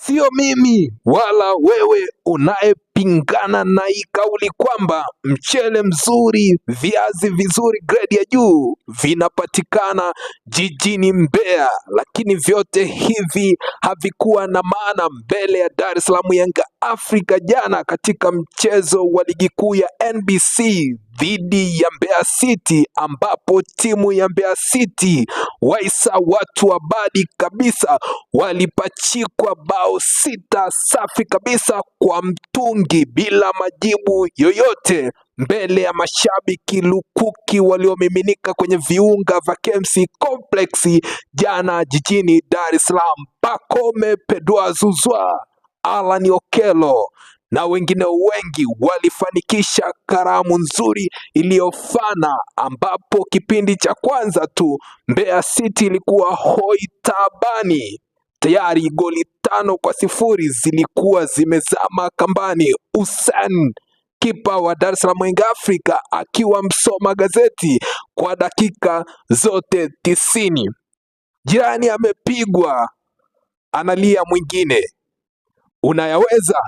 Sio mimi wala wewe unayepingana na hii kauli kwamba mchele mzuri, viazi vizuri grade ya juu vinapatikana jijini Mbeya, lakini vyote hivi havikuwa na maana mbele ya Dar es Salaam Yanga Afrika jana katika mchezo wa ligi kuu ya NBC dhidi ya Mbeya City, ambapo timu ya Mbeya City Waisa watu wa badi kabisa walipachikwa bao 6 safi kabisa kwa mtungi bila majibu yoyote mbele ya mashabiki lukuki waliomiminika kwenye viunga vya KMC Complex jana jijini Dar es Salaam. Pacome Pedro Zouzoua, Alan Okello na wengine wengi walifanikisha karamu nzuri iliyofana, ambapo kipindi cha kwanza tu Mbeya City ilikuwa hoi tabani. Tayari goli 5-0 zilikuwa zimezama kambani. Hussein, kipa wa Dar es Salaam Yanga Afrika, akiwa msoma gazeti kwa dakika zote 90. Jirani amepigwa, analia mwingine. Unayaweza?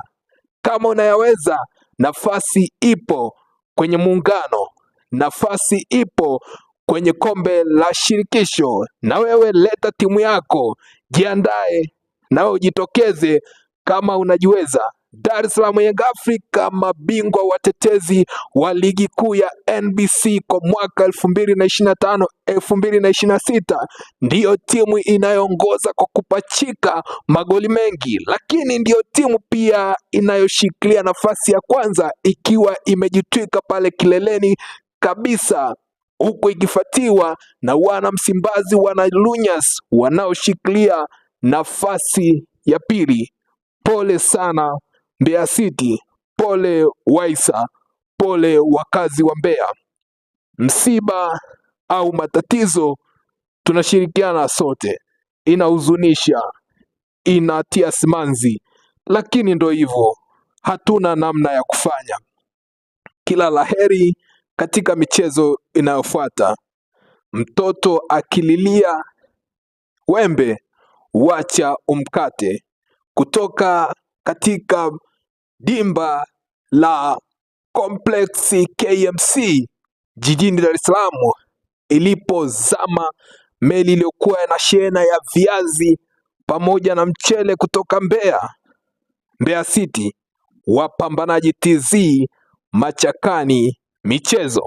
Kama unayaweza, nafasi ipo kwenye muungano, nafasi ipo kwenye kombe la shirikisho. Na wewe leta timu yako, jiandae na wewe ujitokeze kama unajiweza. Dar es Salaam Yanga Afrika, mabingwa watetezi wa ligi kuu ya NBC kwa mwaka 2025-2026, ndiyo timu inayoongoza kwa kupachika magoli mengi, lakini ndiyo timu pia inayoshikilia nafasi ya kwanza ikiwa imejitwika pale kileleni kabisa, huku ikifuatiwa na wana Msimbazi, wana Lunyas wanaoshikilia nafasi ya pili. Pole sana Mbeya City, pole Waisa, pole wakazi wa Mbeya. Msiba au matatizo tunashirikiana sote, inahuzunisha, inatia simanzi, lakini ndo hivyo, hatuna namna ya kufanya. Kila laheri katika michezo inayofuata. Mtoto akililia wembe wacha umkate. Kutoka katika dimba la Complex KMC jijini Dar es Salaam ilipozama meli iliyokuwa na shehena ya viazi pamoja na mchele kutoka Mbeya City, Wapambanaji TZ, Machakani michezo.